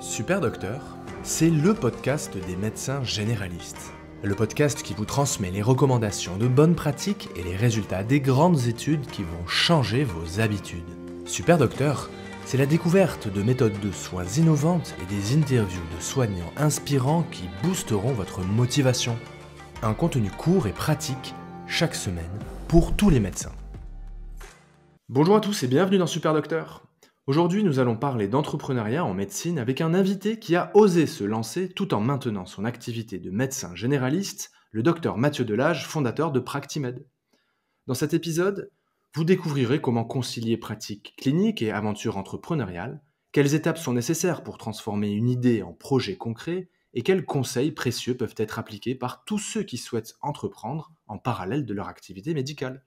Super Docteur, c'est le podcast des médecins généralistes. Le podcast qui vous transmet les recommandations de bonnes pratiques et les résultats des grandes études qui vont changer vos habitudes. Super Docteur, c'est la découverte de méthodes de soins innovantes et des interviews de soignants inspirants qui boosteront votre motivation. Un contenu court et pratique chaque semaine pour tous les médecins. Bonjour à tous et bienvenue dans Super Docteur. Aujourd'hui, nous allons parler d'entrepreneuriat en médecine avec un invité qui a osé se lancer tout en maintenant son activité de médecin généraliste, le docteur Mathieu Delage, fondateur de Practimed. Dans cet épisode, vous découvrirez comment concilier pratique clinique et aventure entrepreneuriale, quelles étapes sont nécessaires pour transformer une idée en projet concret et quels conseils précieux peuvent être appliqués par tous ceux qui souhaitent entreprendre en parallèle de leur activité médicale.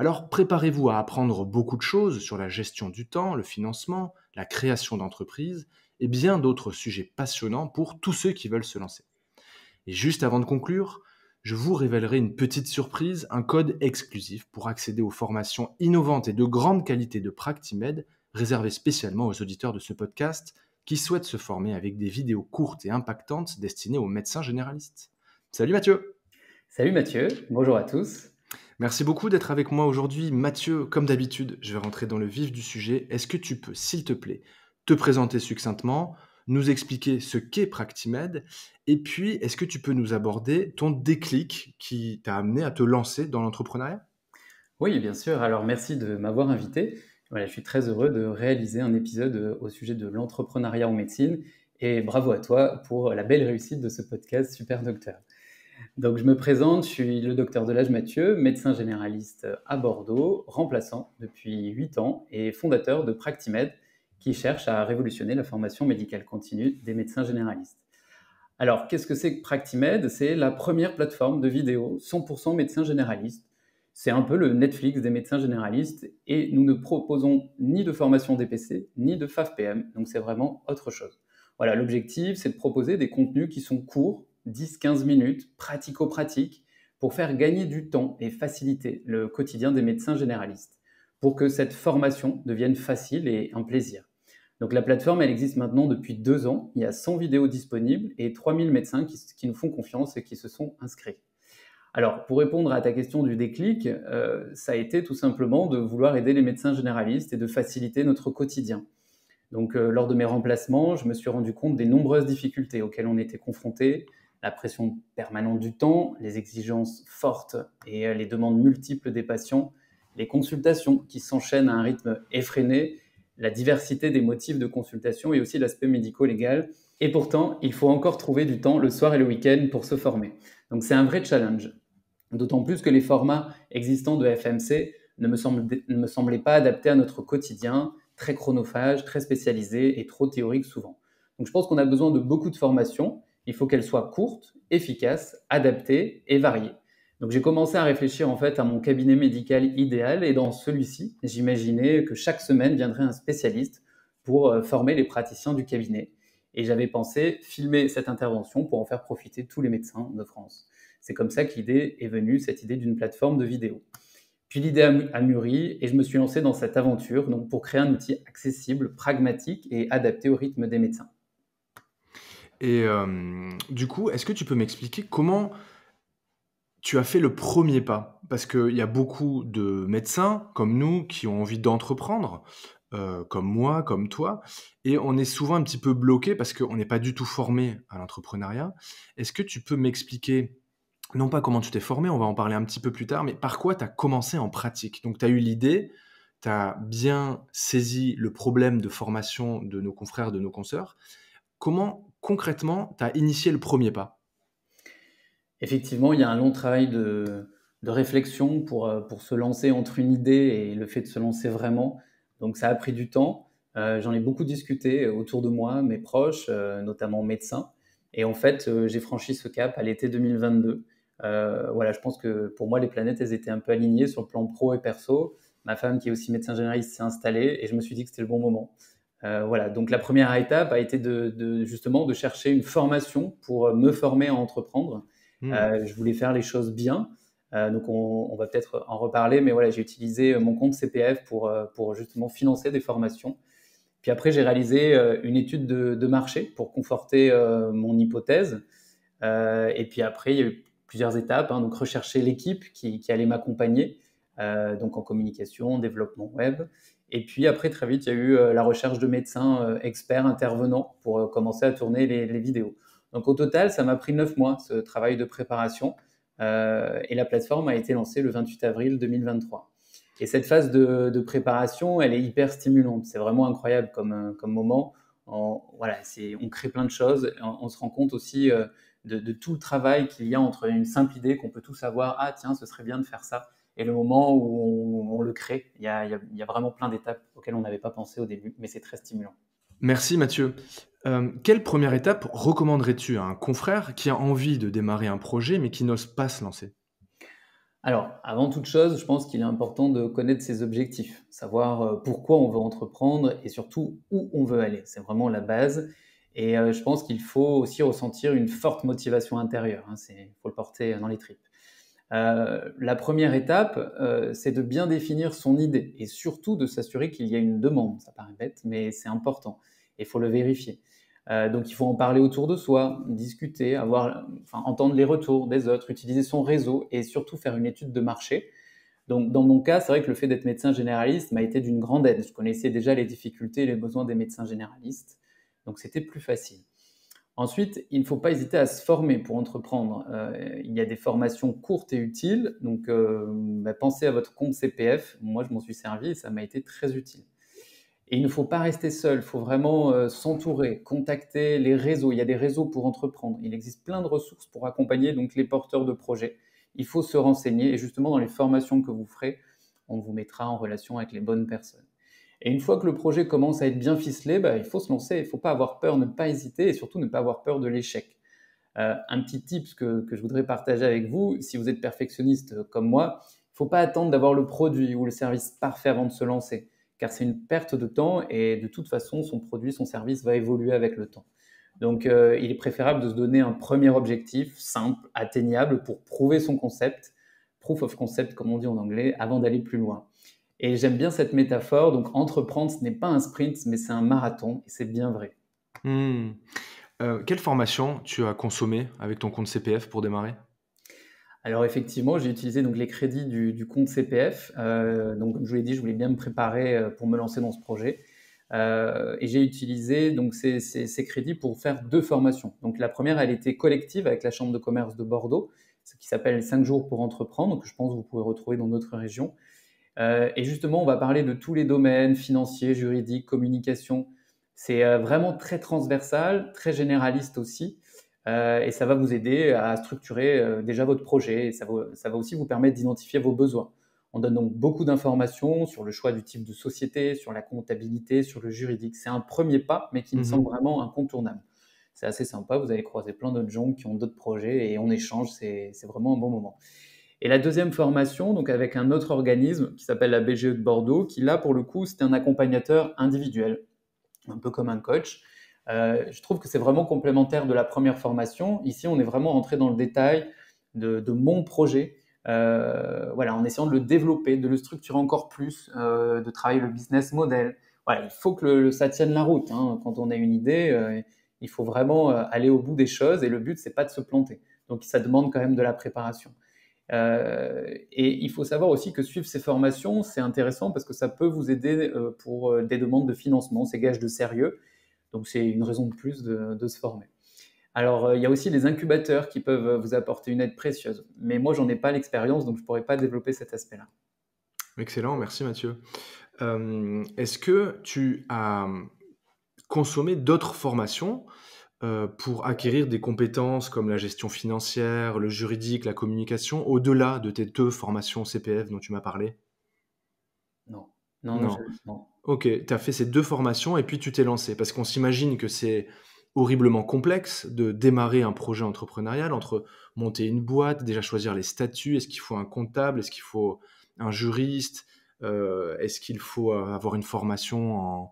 Alors préparez-vous à apprendre beaucoup de choses sur la gestion du temps, le financement, la création d'entreprises et bien d'autres sujets passionnants pour tous ceux qui veulent se lancer. Et juste avant de conclure, je vous révélerai une petite surprise, un code exclusif pour accéder aux formations innovantes et de grande qualité de Practimed, réservées spécialement aux auditeurs de ce podcast qui souhaitent se former avec des vidéos courtes et impactantes destinées aux médecins généralistes. Salut Mathieu! Salut Mathieu, bonjour à tous. Merci beaucoup d'être avec moi aujourd'hui. Mathieu, comme d'habitude, je vais rentrer dans le vif du sujet. Est-ce que tu peux, s'il te plaît, te présenter succinctement, nous expliquer ce qu'est Practimed, et puis est-ce que tu peux nous aborder ton déclic qui t'a amené à te lancer dans l'entrepreneuriat ? Oui, bien sûr. Alors merci de m'avoir invité. Voilà, je suis très heureux de réaliser un épisode au sujet de l'entrepreneuriat en médecine et bravo à toi pour la belle réussite de ce podcast Super Docteur. Donc je me présente, je suis le docteur Delage Mathieu, médecin généraliste à Bordeaux, remplaçant depuis 8 ans et fondateur de Practimed qui cherche à révolutionner la formation médicale continue des médecins généralistes. Alors, qu'est-ce que c'est que Practimed ? C'est la première plateforme de vidéo 100% médecins généralistes. C'est un peu le Netflix des médecins généralistes et nous ne proposons ni de formation DPC, ni de FAF-PM, donc c'est vraiment autre chose. Voilà, l'objectif, c'est de proposer des contenus qui sont courts, 10-15 minutes, pratico-pratiques, pour faire gagner du temps et faciliter le quotidien des médecins généralistes, pour que cette formation devienne facile et un plaisir. Donc la plateforme, elle existe maintenant depuis 2 ans. Il y a 100 vidéos disponibles et 3000 médecins qui nous font confiance et qui se sont inscrits. Alors, pour répondre à ta question du déclic, ça a été tout simplement de vouloir aider les médecins généralistes et de faciliter notre quotidien. Donc, lors de mes remplacements, je me suis rendu compte des nombreuses difficultés auxquelles on était confrontés, la pression permanente du temps, les exigences fortes et les demandes multiples des patients, les consultations qui s'enchaînent à un rythme effréné, la diversité des motifs de consultation et aussi l'aspect médico-légal. Et pourtant, il faut encore trouver du temps le soir et le week-end pour se former. Donc c'est un vrai challenge. D'autant plus que les formats existants de FMC ne me semblaient pas adaptés à notre quotidien, très chronophage, très spécialisé et trop théorique souvent. Donc je pense qu'on a besoin de beaucoup de formations. Il faut qu'elles soient courtes, efficaces, adaptées et variées. Donc j'ai commencé à réfléchir en fait à mon cabinet médical idéal et dans celui-ci, j'imaginais que chaque semaine viendrait un spécialiste pour former les praticiens du cabinet. Et j'avais pensé filmer cette intervention pour en faire profiter tous les médecins de France. C'est comme ça que l'idée est venue, cette idée d'une plateforme de vidéo. Puis l'idée a mûri et je me suis lancé dans cette aventure donc pour créer un outil accessible, pragmatique et adapté au rythme des médecins. Et du coup, est-ce que tu peux m'expliquer comment tu as fait le premier pas? Parce qu'il y a beaucoup de médecins comme nous qui ont envie d'entreprendre, comme moi, comme toi, et on est souvent un petit peu bloqué parce qu'on n'est pas du tout formé à l'entrepreneuriat. Est-ce que tu peux m'expliquer, non pas comment tu t'es formé, on va en parler un petit peu plus tard, mais par quoi tu as commencé en pratique? Donc tu as eu l'idée, tu as bien saisi le problème de formation de nos confrères, de nos consoeurs. Comment concrètement tu as initié le premier pas? Effectivement, il y a un long travail de réflexion pour se lancer entre une idée et le fait de se lancer vraiment. Donc ça a pris du temps. J'en ai beaucoup discuté autour de moi, mes proches, notamment médecins. Et en fait, j'ai franchi ce cap à l'été 2022. Voilà, je pense que pour moi, les planètes, elles étaient un peu alignées sur le plan pro et perso. Ma femme, qui est aussi médecin généraliste, s'est installée et je me suis dit que c'était le bon moment. Voilà, donc la première étape a été justement de chercher une formation pour me former à entreprendre. Mmh. Je voulais faire les choses bien. Donc on va peut-être en reparler, mais voilà, j'ai utilisé mon compte CPF pour justement financer des formations. Puis après, j'ai réalisé une étude de marché pour conforter mon hypothèse. Et puis après, il y a eu plusieurs étapes, hein, donc rechercher l'équipe qui allait m'accompagner, donc en communication, développement web. Et puis après, très vite, il y a eu la recherche de médecins experts intervenants pour commencer à tourner les vidéos. Donc au total, ça m'a pris 9 mois, ce travail de préparation. Et la plateforme a été lancée le 28 avril 2023. Et cette phase de préparation, elle est hyper stimulante. C'est vraiment incroyable comme moment. Voilà, on crée plein de choses. On se rend compte aussi de tout le travail qu'il y a entre une simple idée qu'on peut tous avoir, ah tiens, ce serait bien de faire ça, et le moment où on le crée. Il y a vraiment plein d'étapes auxquelles on n'avait pas pensé au début, mais c'est très stimulant. Merci Mathieu. Quelle première étape recommanderais-tu à un confrère qui a envie de démarrer un projet mais qui n'ose pas se lancer? Alors, avant toute chose, je pense qu'il est important de connaître ses objectifs, savoir pourquoi on veut entreprendre et surtout où on veut aller. C'est vraiment la base. Et je pense qu'il faut aussi ressentir une forte motivation intérieure, hein. Faut le porter dans les tripes. La première étape, c'est de bien définir son idée et surtout de s'assurer qu'il y a une demande. Ça paraît bête, mais c'est important. Il faut le vérifier. Donc il faut en parler autour de soi, discuter, entendre les retours des autres, utiliser son réseau et surtout faire une étude de marché. Donc dans mon cas, c'est vrai que le fait d'être médecin généraliste m'a été d'une grande aide. Je connaissais déjà les difficultés et les besoins des médecins généralistes, donc c'était plus facile. Ensuite, il ne faut pas hésiter à se former pour entreprendre. Il y a des formations courtes et utiles, donc pensez à votre compte CPF. Moi, je m'en suis servi et ça m'a été très utile. Et il ne faut pas rester seul, il faut vraiment s'entourer, contacter les réseaux. Il y a des réseaux pour entreprendre. Il existe plein de ressources pour accompagner donc les porteurs de projets. Il faut se renseigner et justement dans les formations que vous ferez, on vous mettra en relation avec les bonnes personnes. Et une fois que le projet commence à être bien ficelé, il faut se lancer, il ne faut pas avoir peur, ne pas hésiter et surtout ne pas avoir peur de l'échec. Un petit tip que je voudrais partager avec vous, si vous êtes perfectionniste comme moi, il ne faut pas attendre d'avoir le produit ou le service parfait avant de se lancer, car c'est une perte de temps et de toute façon, son produit, son service va évoluer avec le temps. Donc, il est préférable de se donner un premier objectif simple, atteignable pour prouver son concept, proof of concept comme on dit en anglais, avant d'aller plus loin. Et j'aime bien cette métaphore, donc entreprendre, ce n'est pas un sprint, mais c'est un marathon, et c'est bien vrai. Mmh. Quelle formation tu as consommée avec ton compte CPF pour démarrer? Alors effectivement, j'ai utilisé donc les crédits du compte CPF. Donc comme je vous l'ai dit, je voulais bien me préparer pour me lancer dans ce projet. Et j'ai utilisé donc ces crédits pour faire 2 formations. Donc la première, elle était collective avec la Chambre de commerce de Bordeaux, ce qui s'appelle 5 jours pour entreprendre, que je pense que vous pouvez retrouver dans d'autres régions. Et justement, on va parler de tous les domaines financiers, juridiques, communication. C'est vraiment très transversal, très généraliste aussi. Et ça va vous aider à structurer déjà votre projet. Et ça va aussi vous permettre d'identifier vos besoins. On donne donc beaucoup d'informations sur le choix du type de société, sur la comptabilité, sur le juridique. C'est un premier pas, mais qui me semble vraiment incontournable. C'est assez sympa, vous allez croiser plein d'autres gens qui ont d'autres projets et on échange, c'est vraiment un bon moment. Et la deuxième formation, donc avec un autre organisme qui s'appelle la BGE de Bordeaux, qui là, pour le coup, c'était un accompagnateur individuel, un peu comme un coach. Je trouve que c'est vraiment complémentaire de la première formation. Ici, on est vraiment rentré dans le détail de mon projet, voilà, en essayant de le développer, de le structurer encore plus, de travailler le business model. Voilà, il faut que ça tienne la route, hein. Quand on a une idée, il faut vraiment aller au bout des choses et le but, c'est pas de se planter. Donc, ça demande quand même de la préparation. Et il faut savoir aussi que suivre ces formations, c'est intéressant parce que ça peut vous aider pour des demandes de financement, c'est gage de sérieux. Donc c'est une raison de plus de se former. Alors il y a aussi les incubateurs qui peuvent vous apporter une aide précieuse. Mais moi, j'en ai pas l'expérience, donc je pourrais pas développer cet aspect-là. Excellent, merci Mathieu. Est-ce que tu as consommé d'autres formations, pour acquérir des compétences comme la gestion financière, le juridique, la communication, au-delà de tes 2 formations CPF dont tu m'as parlé? Non, non, non, Non. non. OK, tu as fait ces 2 formations et puis tu t'es lancé. Parce qu'on s'imagine que c'est horriblement complexe de démarrer un projet entrepreneurial entre monter une boîte, déjà choisir les statuts. Est-ce qu'il faut un comptable? Est-ce qu'il faut un juriste? Est-ce qu'il faut, avoir une formation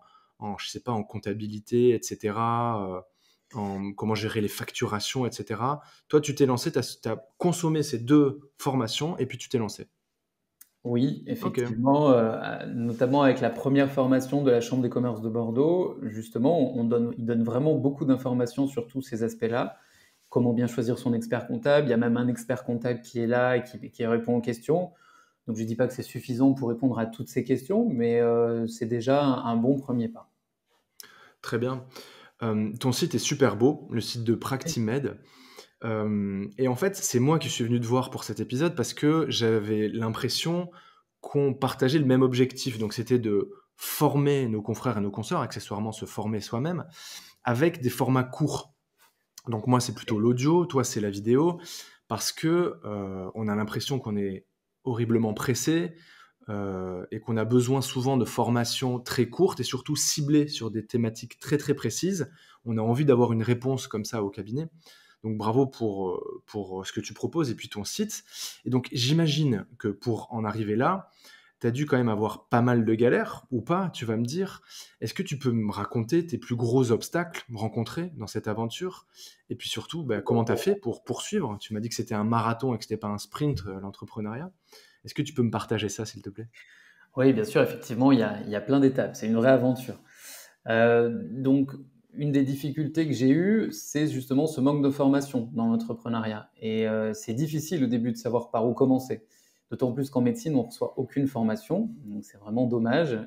je sais pas, en comptabilité et cetera, en comment gérer les facturations et cetera? Toi, tu t'es lancé, tu as consommé ces 2 formations et puis tu t'es lancé. Oui, Ok. effectivement, notamment avec la première formation de la Chambre des commerces de Bordeaux, justement, ils donnent vraiment beaucoup d'informations sur tous ces aspects-là. Comment bien choisir son expert comptable. Il y a même un expert comptable qui est là et qui répond aux questions. Donc, je ne dis pas que c'est suffisant pour répondre à toutes ces questions, mais c'est déjà un bon premier pas. Très bien. Ton site est super beau, le site de Practimed. Et en fait, c'est moi qui suis venu te voir pour cet épisode parce que j'avais l'impression qu'on partageait le même objectif. Donc, c'était de former nos confrères et nos consoeurs, accessoirement se former soi-même, avec des formats courts. Donc, moi, c'est plutôt l'audio, toi, c'est la vidéo, parce que on a l'impression qu'on est horriblement pressé et qu'on a besoin souvent de formations très courtes et surtout ciblées sur des thématiques très très précises. On a envie d'avoir une réponse comme ça au cabinet. Donc bravo pour ce que tu proposes et puis ton site. Et donc j'imagine que pour en arriver là, tu as dû quand même avoir pas mal de galères, ou pas, tu vas me dire. Est-ce que tu peux me raconter tes plus gros obstacles rencontrés dans cette aventure? Et puis surtout, comment tu as fait pour poursuivre? Tu m'as dit que c'était un marathon et que c'était pas un sprint, l'entrepreneuriat. Est-ce que tu peux me partager ça, s'il te plaît? Oui, bien sûr, effectivement, il y a plein d'étapes. C'est une vraie aventure. Donc, une des difficultés que j'ai eues, c'est justement ce manque de formation dans l'entrepreneuriat. Et c'est difficile au début de savoir par où commencer. D'autant plus qu'en médecine, on ne reçoit aucune formation. Donc, c'est vraiment dommage,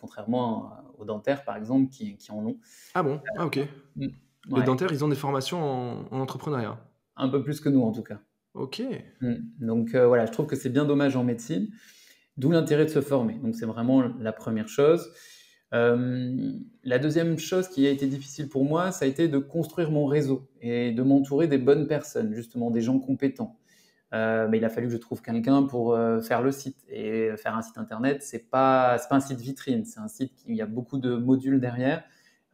contrairement aux dentaires, par exemple, qui en ont. Ah bon? Ah ok. Mm. Les Ouais, dentaires, ils ont des formations en entrepreneuriat. un peu plus que nous, en tout cas. Ok. Donc, voilà, je trouve que c'est bien dommage en médecine. D'où l'intérêt de se former. Donc, c'est vraiment la première chose. La deuxième chose qui a été difficile pour moi, ça a été de construire mon réseau et de m'entourer des bonnes personnes, justement des gens compétents. Mais il a fallu que je trouve quelqu'un pour faire le site. Et faire un site internet, c'est pas un site vitrine, c'est un site qui il y a beaucoup de modules derrière.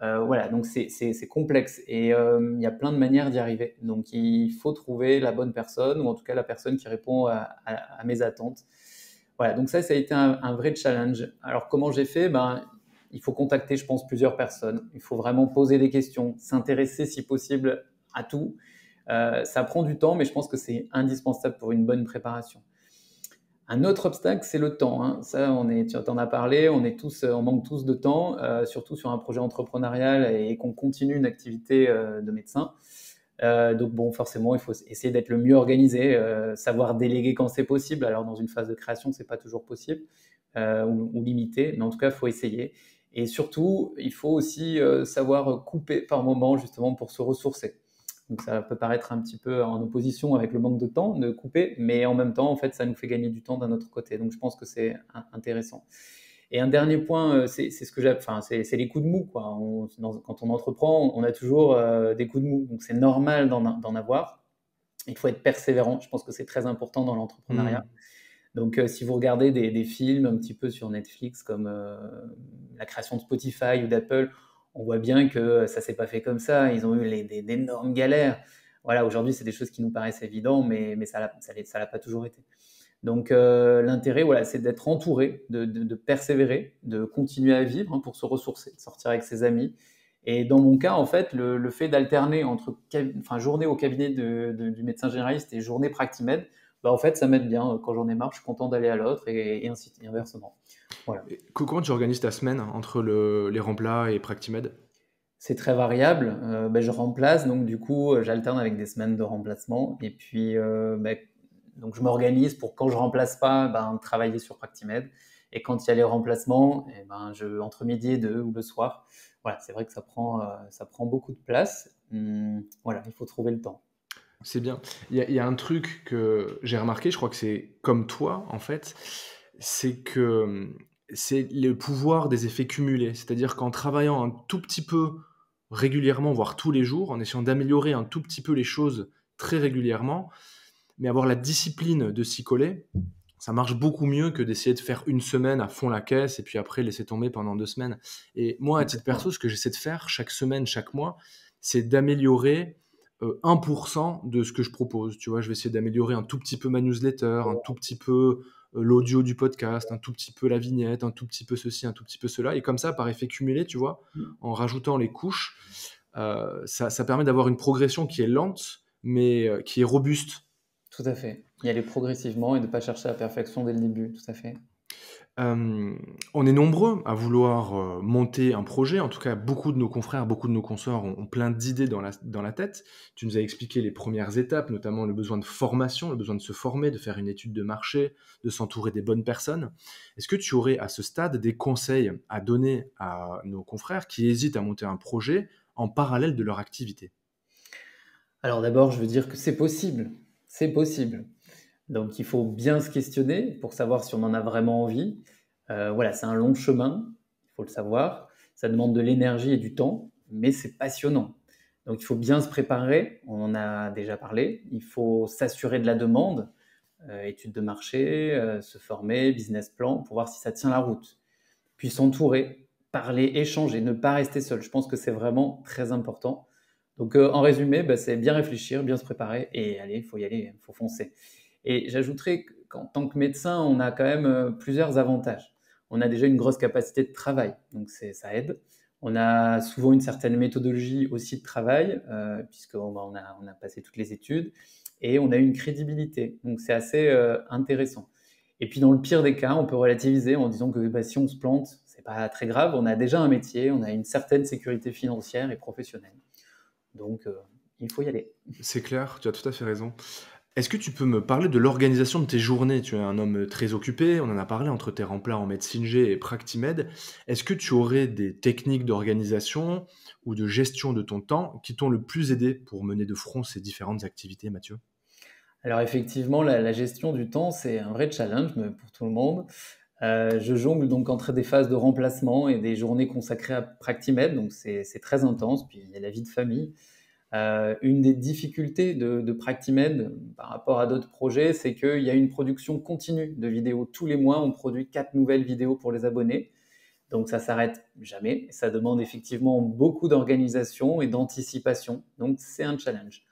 Voilà, donc c'est complexe et il y a plein de manières d'y arriver. Donc il faut trouver la bonne personne ou en tout cas la personne qui répond à mes attentes. Voilà, donc ça a été un vrai challenge. Alors comment j'ai fait? Ben, il faut contacter, je pense, plusieurs personnes. Il faut vraiment poser des questions, s'intéresser si possible à tout. Ça prend du temps, mais je pense que c'est indispensable pour une bonne préparation. Un autre obstacle, c'est le temps, hein. Ça, tu en as parlé, on manque tous de temps, surtout sur un projet entrepreneurial et qu'on continue une activité de médecin. Donc bon, forcément, il faut essayer d'être le mieux organisé, savoir déléguer quand c'est possible. Alors dans une phase de création, c'est pas toujours possible ou limité, mais en tout cas, il faut essayer. Et surtout, il faut aussi savoir couper par moment justement pour se ressourcer. Donc ça peut paraître un petit peu en opposition avec le manque de temps de couper, mais en même temps, en fait, ça nous fait gagner du temps d'un autre côté. Donc je pense que c'est intéressant. Et un dernier point, c'est ce que enfin, c'est les coups de mou, quoi. Quand on entreprend, on a toujours des coups de mou. Donc c'est normal d'en avoir. Il faut être persévérant. Je pense que c'est très important dans l'entrepreneuriat. Hmm. Donc si vous regardez des films un petit peu sur Netflix comme la création de Spotify ou d'Apple, on voit bien que ça s'est pas fait comme ça. Ils ont eu d'énormes galères. Voilà, aujourd'hui, c'est des choses qui nous paraissent évidentes, mais ça l'a pas toujours été. Donc l'intérêt, voilà, c'est d'être entouré, de persévérer, de continuer à vivre pour se ressourcer, de sortir avec ses amis. Et dans mon cas, en fait, le fait d'alterner entre journée au cabinet du médecin généraliste et journée Practimed, bah, en fait, ça m'aide bien. Quand j'en ai marre, je suis content d'aller à l'autre et inversement. Voilà. Et comment tu organises ta semaine entre les remplats et Practimed? C'est très variable. Je remplace, donc du coup, j'alterne avec des semaines de remplacement. Et puis, donc je m'organise pour quand je remplace pas, travailler sur Practimed. Et quand il y a les remplacements, entre midi et deux ou le soir. Voilà, c'est vrai que ça prend beaucoup de place. Voilà, il faut trouver le temps. C'est bien. Il y a un truc que j'ai remarqué, je crois que c'est comme toi, en fait, c'est que c'est le pouvoir des effets cumulés. C'est-à-dire qu'en travaillant un tout petit peu régulièrement, voire tous les jours, en essayant d'améliorer un tout petit peu les choses très régulièrement, mais avoir la discipline de s'y coller, ça marche beaucoup mieux que d'essayer de faire une semaine à fond la caisse et puis après laisser tomber pendant 2 semaines. Et moi, à titre perso, ce que j'essaie de faire chaque semaine, chaque mois, c'est d'améliorer 1% de ce que je propose. Tu vois, je vais essayer d'améliorer un tout petit peu ma newsletter, un tout petit peu l'audio du podcast, un tout petit peu la vignette, un tout petit peu ceci, un tout petit peu cela. Et comme ça, par effet cumulé, tu vois, en rajoutant les couches, ça permet d'avoir une progression qui est lente, mais qui est robuste. Tout à fait. Y aller progressivement et de ne pas chercher la perfection dès le début, tout à fait. On est nombreux à vouloir, monter un projet. En tout cas, beaucoup de nos confrères, beaucoup de nos consoeurs ont plein d'idées dans la tête. Tu nous as expliqué les premières étapes, notamment le besoin de formation, le besoin de se former, de faire une étude de marché, de s'entourer des bonnes personnes. Est-ce que tu aurais, à ce stade, des conseils à donner à nos confrères qui hésitent à monter un projet en parallèle de leur activité? Alors d'abord, je veux dire que c'est possible. C'est possible. Donc il faut bien se questionner pour savoir si on en a vraiment envie. Voilà, c'est un long chemin, il faut le savoir. Ça demande de l'énergie et du temps, mais c'est passionnant. Donc il faut bien se préparer, on en a déjà parlé. Il faut s'assurer de la demande, études de marché, se former, business plan, pour voir si ça tient la route. Puis s'entourer, parler, échanger, ne pas rester seul. Je pense que c'est vraiment très important. Donc en résumé, bah, c'est bien réfléchir, bien se préparer et allez, il faut y aller, il faut foncer. Et j'ajouterais qu'en tant que médecin, on a quand même plusieurs avantages. On a déjà une grosse capacité de travail, donc ça aide. On a souvent une certaine méthodologie aussi de travail, puisqu'on on a passé toutes les études, et on a une crédibilité. Donc c'est assez intéressant. Et puis dans le pire des cas, on peut relativiser en disant que bah, si on se plante, c'est pas très grave, on a déjà un métier, on a une certaine sécurité financière et professionnelle. Donc il faut y aller. C'est clair, tu as tout à fait raison. Est-ce que tu peux me parler de l'organisation de tes journées? Tu es un homme très occupé, on en a parlé entre tes remplats en médecine G et Practimed. Est-ce que tu aurais des techniques d'organisation ou de gestion de ton temps qui t'ont le plus aidé pour mener de front ces différentes activités, Mathieu? Alors effectivement, la gestion du temps, c'est un vrai challenge mais pour tout le monde. Je jongle donc entre des phases de remplacement et des journées consacrées à Practimed, donc c'est très intense. Puis il y a la vie de famille. Une des difficultés de Practimed par rapport à d'autres projets, c'est qu'il y a une production continue de vidéos. Tous les mois, on produit 4 nouvelles vidéos pour les abonnés. Donc ça s'arrête jamais. Ça demande effectivement beaucoup d'organisation et d'anticipation. Donc c'est un challenge.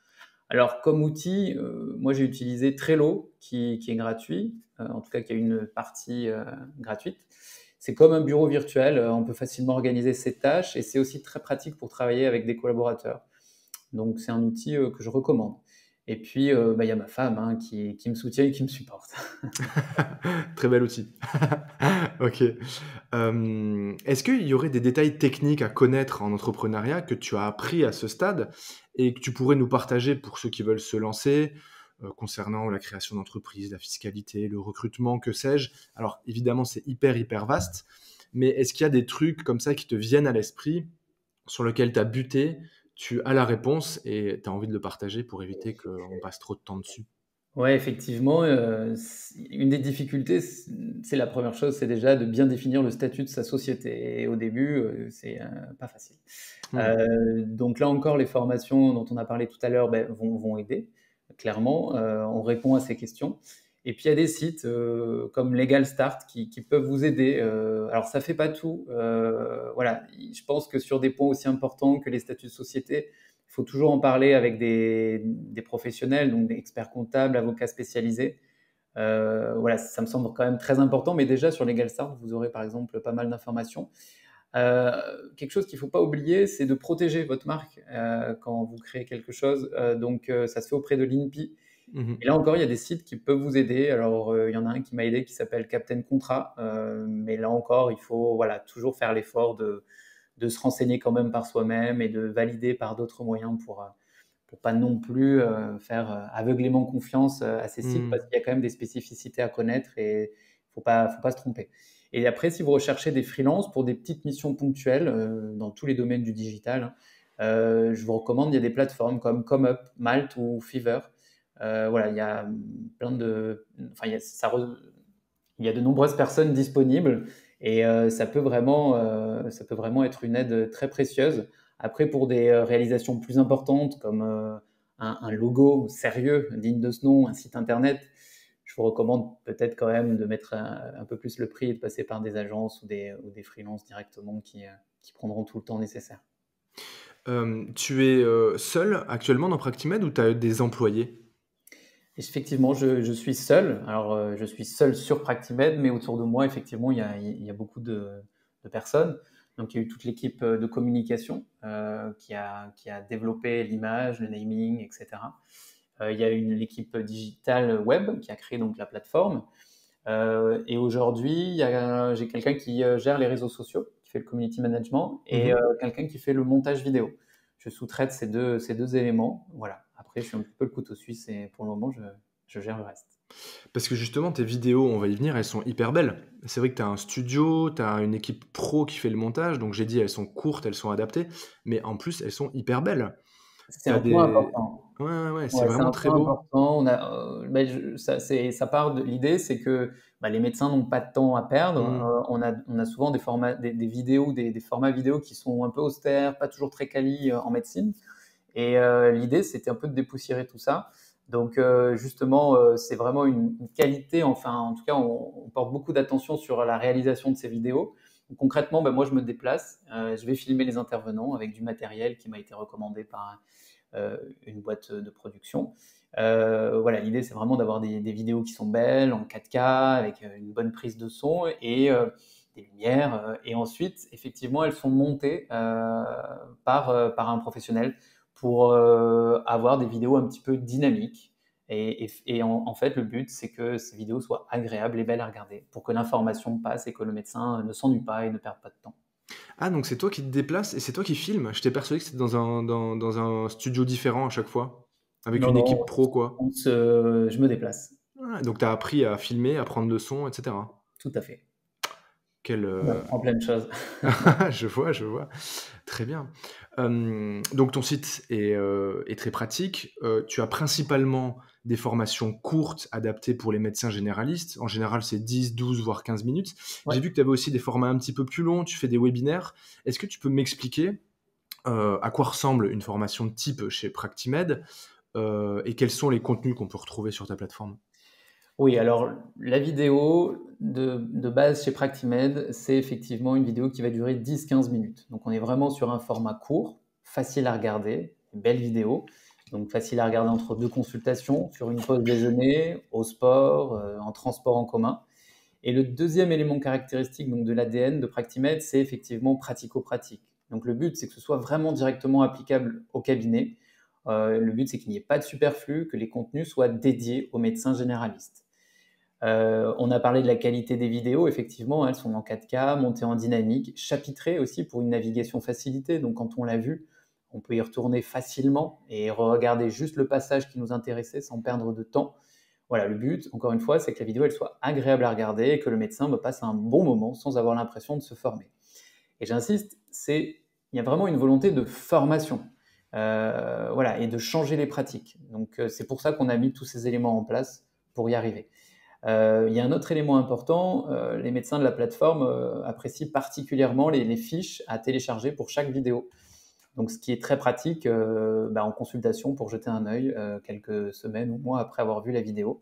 Alors, comme outil, moi j'ai utilisé Trello, qui est gratuit, en tout cas qui a une partie gratuite. C'est comme un bureau virtuel, on peut facilement organiser ses tâches et c'est aussi très pratique pour travailler avec des collaborateurs. Donc, c'est un outil que je recommande. Et puis, bah, il y a ma femme hein, qui me soutient et qui me supporte. Très bel outil. OK. Est-ce qu'il y aurait des détails techniques à connaître en entrepreneuriat que tu as appris à ce stade et que tu pourrais nous partager pour ceux qui veulent se lancer, concernant la création d'entreprise, la fiscalité, le recrutement, que sais-je? Alors évidemment, c'est hyper, hyper vaste, mais est-ce qu'il y a des trucs comme ça qui te viennent à l'esprit, sur lesquels tu as buté, tu as la réponse et tu as envie de le partager pour éviter qu'on passe trop de temps dessus? Ouais, effectivement, une des difficultés, c'est la première chose, c'est déjà de bien définir le statut de sa société et au début, c'est, pas facile. Mmh. Donc là encore, les formations dont on a parlé tout à l'heure, beh, vont aider, clairement, on répond à ces questions et puis il y a des sites, comme Legal Start qui peuvent vous aider, alors ça fait pas tout, voilà, je pense que sur des points aussi importants que les statuts de société, il faut toujours en parler avec des professionnels, donc des experts comptables, avocats spécialisés. Voilà, ça me semble quand même très important, mais déjà sur Legal Start, vous aurez par exemple pas mal d'informations. Euh, Quelque chose qu'il ne faut pas oublier, c'est de protéger votre marque quand vous créez quelque chose. Donc ça se fait auprès de l'INPI. Mmh. Et là encore, il y a des sites qui peuvent vous aider. Alors il y en a un qui m'a aidé qui s'appelle Captain Contrat, mais là encore, il faut voilà, toujours faire l'effort de se renseigner quand même par soi-même et de valider par d'autres moyens pour pas non plus faire aveuglément confiance à ces sites parce Mmh. qu'il y a quand même des spécificités à connaître et faut pas se tromper. Et après, si vous recherchez des freelances pour des petites missions ponctuelles dans tous les domaines du digital, je vous recommande, il y a des plateformes comme ComeUp, Malt ou Fiverr. Voilà, il y a plein de, enfin, il y a de nombreuses personnes disponibles et ça peut vraiment être une aide très précieuse. Après, pour des réalisations plus importantes comme un logo sérieux, digne de ce nom, un site internet, je vous recommande peut-être quand même de mettre un peu plus le prix et de passer par des agences ou des freelances directement qui prendront tout le temps nécessaire. Tu es, seul actuellement dans Practimed ou tu as des employés? Effectivement, je suis seul. Alors, je suis seul sur Practimed, mais autour de moi, effectivement, il y a beaucoup de personnes. Donc, il y a eu toute l'équipe de communication qui a développé l'image, le naming, etc. Il y a l'équipe digitale web qui a créé donc la plateforme. Et aujourd'hui, j'ai quelqu'un qui gère les réseaux sociaux, qui fait le community management, et quelqu'un qui fait le montage vidéo. Je sous-traite ces deux éléments. Voilà. Après, je suis un petit peu le couteau suisse et pour le moment, je gère le reste. Parce que justement, tes vidéos, on va y venir, elles sont hyper belles. C'est vrai que tu as un studio, tu as une équipe pro qui fait le montage, donc j'ai dit elles sont courtes, elles sont adaptées, mais en plus, elles sont hyper belles. C'est Tu as un point des... important. Ouais, c'est Ouais, c'est vraiment un très point beau. important. Ça part de l'idée, c'est que les médecins n'ont pas de temps à perdre. Mmh. On a souvent des formats, des vidéos, des formats vidéo qui sont un peu austères, pas toujours très quali en médecine. Et l'idée, c'était un peu de dépoussiérer tout ça. Donc justement, c'est vraiment une qualité. Enfin, en tout cas, on porte beaucoup d'attention sur la réalisation de ces vidéos. Donc, concrètement, moi, je me déplace, je vais filmer les intervenants avec du matériel qui m'a été recommandé par une boîte de production. Voilà, l'idée, c'est vraiment d'avoir des vidéos qui sont belles, en 4K, avec une bonne prise de son et des lumières. Et ensuite, effectivement, elles sont montées par un professionnel pour avoir des vidéos un petit peu dynamiques. Et en fait, le but, c'est que ces vidéos soient agréables et belles à regarder pour que l'information passe et que le médecin ne s'ennuie pas et ne perde pas de temps. Ah, donc c'est toi qui te déplaces et c'est toi qui filmes? Je t'ai persuadé que c'était dans un studio différent à chaque fois, avec Non, une non, équipe pro, quoi. je me déplace. Ah, donc tu as appris à filmer, à prendre le son, et cetera. Tout à fait. Quel, On apprend plein de choses. je vois. Très bien. Donc ton site est très pratique. Tu as principalement des formations courtes adaptées pour les médecins généralistes. En général, c'est 10, 12, voire 15 minutes. Ouais. J'ai vu que tu avais aussi des formats un petit peu plus longs, tu fais des webinaires. Est-ce que tu peux m'expliquer, à quoi ressemble une formation de type chez Practimed, et quels sont les contenus qu'on peut retrouver sur ta plateforme? Oui, alors la vidéo de base chez Practimed, c'est effectivement une vidéo qui va durer 10-15 minutes. Donc on est vraiment sur un format court, facile à regarder, une belle vidéo. Donc facile à regarder entre deux consultations, sur une pause déjeuner, au sport, en transport en commun. Et le deuxième élément caractéristique donc, de l'ADN de Practimed, c'est effectivement pratico-pratique. Donc le but, c'est que ce soit vraiment directement applicable au cabinet. Le but, c'est qu'il n'y ait pas de superflu, que les contenus soient dédiés aux médecins généralistes. On a parlé de la qualité des vidéos, effectivement, elles sont en 4K, montées en dynamique, chapitrées aussi pour une navigation facilitée. Donc quand on l'a vu, on peut y retourner facilement et regarder juste le passage qui nous intéressait sans perdre de temps. Voilà, le but, encore une fois, c'est que la vidéo elle soit agréable à regarder et que le médecin passe un bon moment sans avoir l'impression de se former. Et j'insiste, il y a vraiment une volonté de formation, voilà, et de changer les pratiques. Donc c'est pour ça qu'on a mis tous ces éléments en place pour y arriver. Il y a un autre élément important, les médecins de la plateforme apprécient particulièrement les fiches à télécharger pour chaque vidéo. Donc, ce qui est très pratique en consultation pour jeter un œil quelques semaines ou mois après avoir vu la vidéo.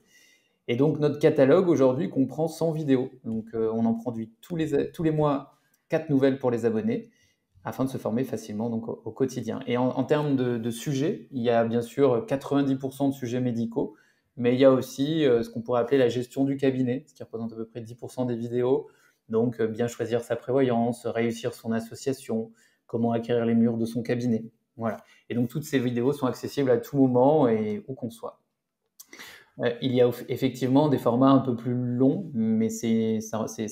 Et donc, notre catalogue aujourd'hui comprend 100 vidéos. Donc, on en produit tous les mois 4 nouvelles pour les abonnés afin de se former facilement donc, au quotidien. Et en termes de sujets, il y a bien sûr 90% de sujets médicaux, mais il y a aussi ce qu'on pourrait appeler la gestion du cabinet, ce qui représente à peu près 10% des vidéos. Donc, bien choisir sa prévoyance, réussir son association, comment acquérir les murs de son cabinet. Voilà. Et donc, toutes ces vidéos sont accessibles à tout moment et où qu'on soit. Il y a effectivement des formats un peu plus longs, mais c'est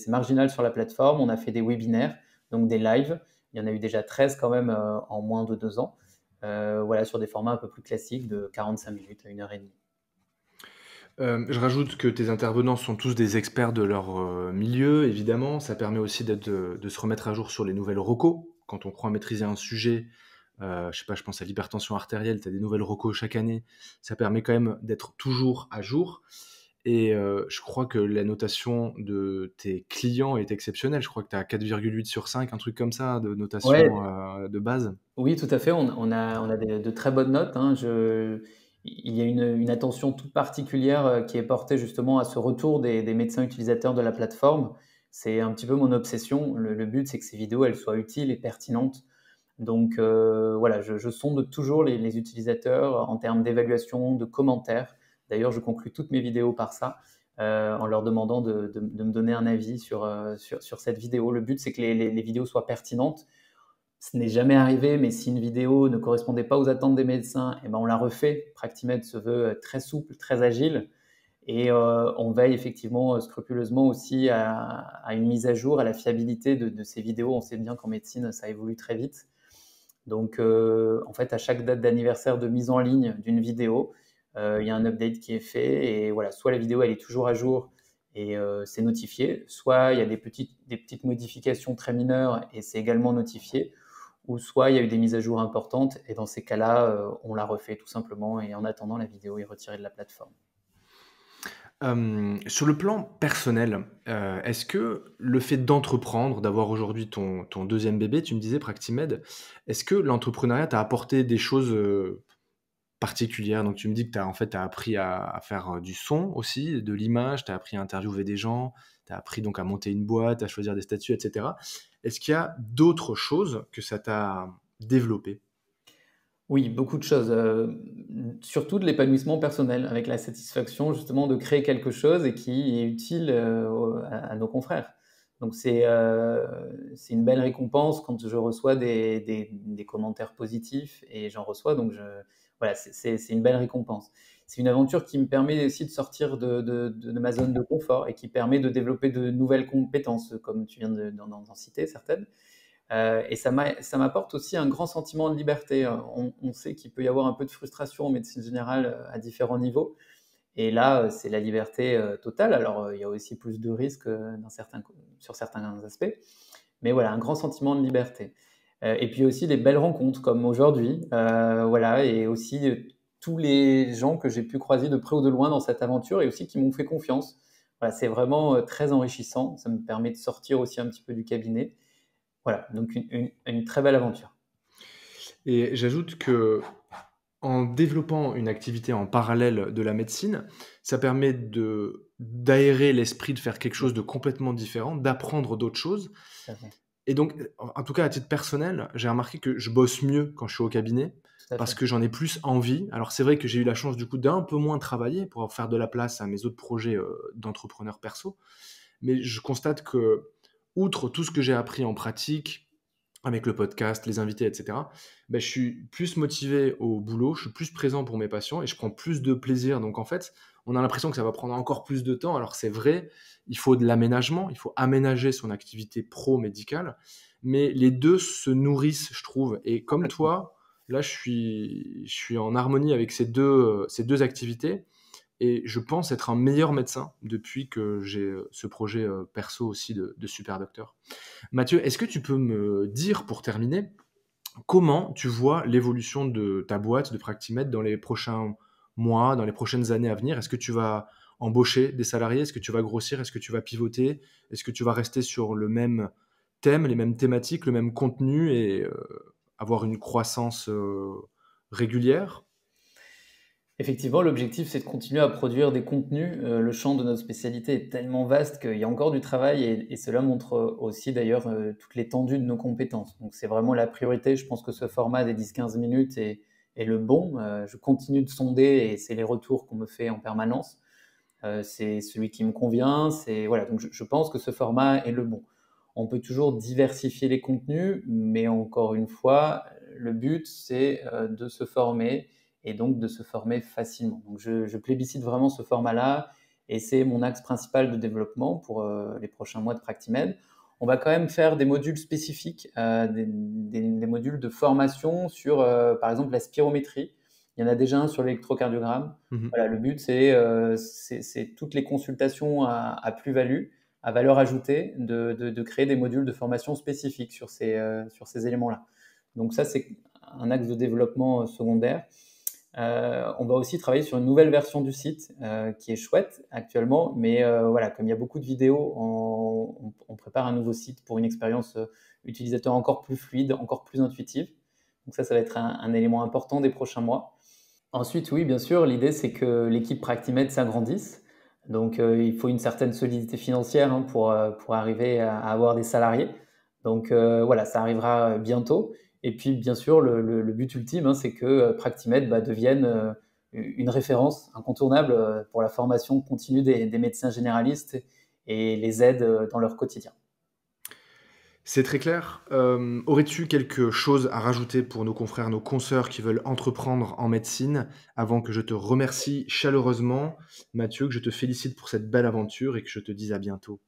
marginal sur la plateforme. On a fait des webinaires, donc des lives. Il y en a eu déjà 13 quand même en moins de 2 ans. Voilà, sur des formats un peu plus classiques de 45 minutes à 1 heure et demie. Je rajoute que tes intervenants sont tous des experts de leur, milieu, évidemment. Ça permet aussi de se remettre à jour sur les nouvelles recos. Quand on croit maîtriser un sujet, je sais pas, je pense à l'hypertension artérielle, tu as des nouvelles recos chaque année. Ça permet quand même d'être toujours à jour et je crois que la notation de tes clients est exceptionnelle. Je crois que tu as 4,8 sur 5, un truc comme ça, de Ouais, notation, de base. oui, tout à fait. On a de très bonnes notes, hein. Il y a une attention toute particulière qui est portée justement à ce retour des médecins utilisateurs de la plateforme. C'est un petit peu mon obsession. Le but, c'est que ces vidéos, elles soient utiles et pertinentes. Donc voilà, je sonde toujours les utilisateurs en termes d'évaluation, de commentaires. D'ailleurs, je conclue toutes mes vidéos par ça, en leur demandant de me donner un avis sur cette vidéo. Le but, c'est que les vidéos soient pertinentes. Ce n'est jamais arrivé, mais si une vidéo ne correspondait pas aux attentes des médecins, eh ben on la refait. Practimed se veut très souple, très agile. Et on veille effectivement scrupuleusement aussi à une mise à jour, à la fiabilité de ces vidéos. On sait bien qu'en médecine, ça évolue très vite. Donc, en fait, à chaque date d'anniversaire de mise en ligne d'une vidéo, il y a un update qui est fait. Et voilà, soit la vidéo, elle est toujours à jour et c'est notifié, soit il y a des petites modifications très mineures et c'est également notifié, ou soit il y a eu des mises à jour importantes et dans ces cas-là, on la refait tout simplement et en attendant, la vidéo est retirée de la plateforme. Sur le plan personnel, est-ce que le fait d'entreprendre, d'avoir aujourd'hui ton 2e bébé, tu me disais Practimed, est-ce que l'entrepreneuriat t'a apporté des choses, particulières? Donc tu me dis que tu as en fait, tu appris à faire, du son aussi, de l'image, tu as appris à interviewer des gens, tu as appris donc à monter une boîte, à choisir des statuts et cetera. Est-ce qu'il y a d'autres choses que ça t'a développé? Oui, beaucoup de choses, surtout de l'épanouissement personnel, avec la satisfaction justement de créer quelque chose et qui est utile, à nos confrères. Donc c'est une belle récompense quand je reçois des commentaires positifs et j'en reçois donc voilà, c'est une belle récompense. C'est une aventure qui me permet aussi de sortir de ma zone de confort et qui permet de développer de nouvelles compétences, comme tu viens d'en citer certaines. Et ça m'apporte aussi un grand sentiment de liberté. On sait qu'il peut y avoir un peu de frustration en médecine générale à différents niveaux. Et là, c'est la liberté totale. Alors, il y a aussi plus de risques sur certains aspects. Mais voilà, un grand sentiment de liberté. Et puis aussi des belles rencontres comme aujourd'hui. Voilà, et aussi tous les gens que j'ai pu croiser de près ou de loin dans cette aventure et aussi qui m'ont fait confiance. Voilà, c'est vraiment très enrichissant. Ça me permet de sortir aussi un petit peu du cabinet. Voilà, donc une très belle aventure. Et j'ajoute que en développant une activité en parallèle de la médecine, ça permet d'aérer l'esprit, de faire quelque chose de complètement différent, d'apprendre d'autres choses. Tout à fait. Et donc, en tout cas, à titre personnel, j'ai remarqué que je bosse mieux quand je suis au cabinet Tout à parce fait. que j'en ai plus envie. Alors, c'est vrai que j'ai eu la chance, du coup, d'un peu moins travailler pour faire de la place à mes autres projets d'entrepreneur perso. Mais je constate que, outre tout ce que j'ai appris en pratique, avec le podcast, les invités, etc., ben, je suis plus motivé au boulot, je suis plus présent pour mes patients et je prends plus de plaisir. Donc en fait, on a l'impression que ça va prendre encore plus de temps. Alors c'est vrai, il faut de l'aménagement, il faut aménager son activité pro-médicale, mais les deux se nourrissent, je trouve. Et comme Complètement. toi, là, je suis en harmonie avec ces deux activités. Et je pense être un meilleur médecin depuis que j'ai ce projet perso aussi de super docteur. Mathieu, est-ce que tu peux me dire, pour terminer, comment tu vois l'évolution de ta boîte de Practimed dans les prochains mois, dans les prochaines années à venir? Est-ce que tu vas embaucher des salariés? Est-ce que tu vas grossir? Est-ce que tu vas pivoter? Est-ce que tu vas rester sur le même thème, les mêmes thématiques, le même contenu et avoir une croissance régulière? Effectivement, l'objectif, c'est de continuer à produire des contenus. Le champ de notre spécialité est tellement vaste qu'il y a encore du travail et cela montre aussi d'ailleurs toute l'étendue de nos compétences. Donc c'est vraiment la priorité. Je pense que ce format des 10-15 minutes est le bon. Je continue de sonder et c'est les retours qu'on me fait en permanence. C'est celui qui me convient. Voilà, donc je pense que ce format est le bon. On peut toujours diversifier les contenus, mais encore une fois, le but, c'est de se former et donc de se former facilement. Donc je plébiscite vraiment ce format-là et c'est mon axe principal de développement pour les prochains mois de Practimed. On va quand même faire des modules spécifiques, des modules de formation sur, par exemple, la spirométrie. Il y en a déjà un sur l'électrocardiogramme. Mhm. Voilà, le but, c'est toutes les consultations à plus-value, à valeur ajoutée, de créer des modules de formation spécifiques sur ces éléments-là. Donc ça, c'est un axe de développement secondaire. On va aussi travailler sur une nouvelle version du site qui est chouette actuellement, mais voilà, comme il y a beaucoup de vidéos, on prépare un nouveau site pour une expérience utilisateur encore plus fluide, encore plus intuitive. Donc ça va être un élément important des prochains mois. Ensuite, oui, bien sûr, l'idée c'est que l'équipe Practimed s'agrandisse. Donc, il faut une certaine solidité financière pour arriver à avoir des salariés. Donc, voilà, ça arrivera bientôt. Et puis, bien sûr, le but ultime, hein, c'est que Practimed devienne une référence incontournable pour la formation continue des médecins généralistes et les aide dans leur quotidien. C'est très clair. Aurais-tu quelque chose à rajouter pour nos confrères, nos consoeurs qui veulent entreprendre en médecine avant que je te remercie chaleureusement, Mathieu, que je te félicite pour cette belle aventure et que je te dise à bientôt.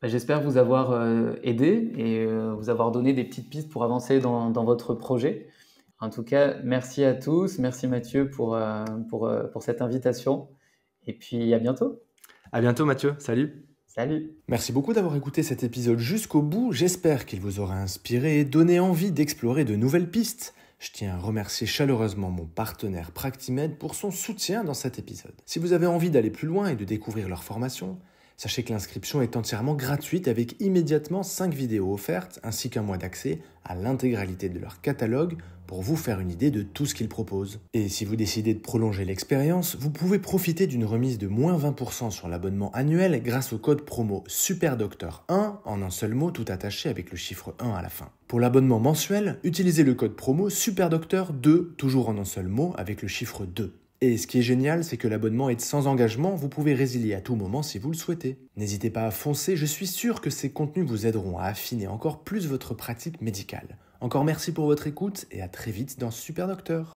Bah, j'espère vous avoir aidé et vous avoir donné des petites pistes pour avancer dans votre projet. En tout cas, merci à tous. Merci Mathieu pour cette invitation. Et puis à bientôt. À bientôt, Mathieu. Salut. Salut! Merci beaucoup d'avoir écouté cet épisode jusqu'au bout. J'espère qu'il vous aura inspiré et donné envie d'explorer de nouvelles pistes. Je tiens à remercier chaleureusement mon partenaire Practimed pour son soutien dans cet épisode. Si vous avez envie d'aller plus loin et de découvrir leur formation, sachez que l'inscription est entièrement gratuite avec immédiatement 5 vidéos offertes ainsi qu'un mois d'accès à l'intégralité de leur catalogue pour vous faire une idée de tout ce qu'ils proposent. Et si vous décidez de prolonger l'expérience, vous pouvez profiter d'une remise de moins 20% sur l'abonnement annuel grâce au code promo SUPERDOCTEUR1 en un seul mot tout attaché avec le chiffre 1 à la fin. Pour l'abonnement mensuel, utilisez le code promo SUPERDOCTEUR2 toujours en un seul mot avec le chiffre 2. Et ce qui est génial, c'est que l'abonnement est sans engagement, vous pouvez résilier à tout moment si vous le souhaitez. N'hésitez pas à foncer, je suis sûr que ces contenus vous aideront à affiner encore plus votre pratique médicale. Encore merci pour votre écoute et à très vite dans Super Docteur.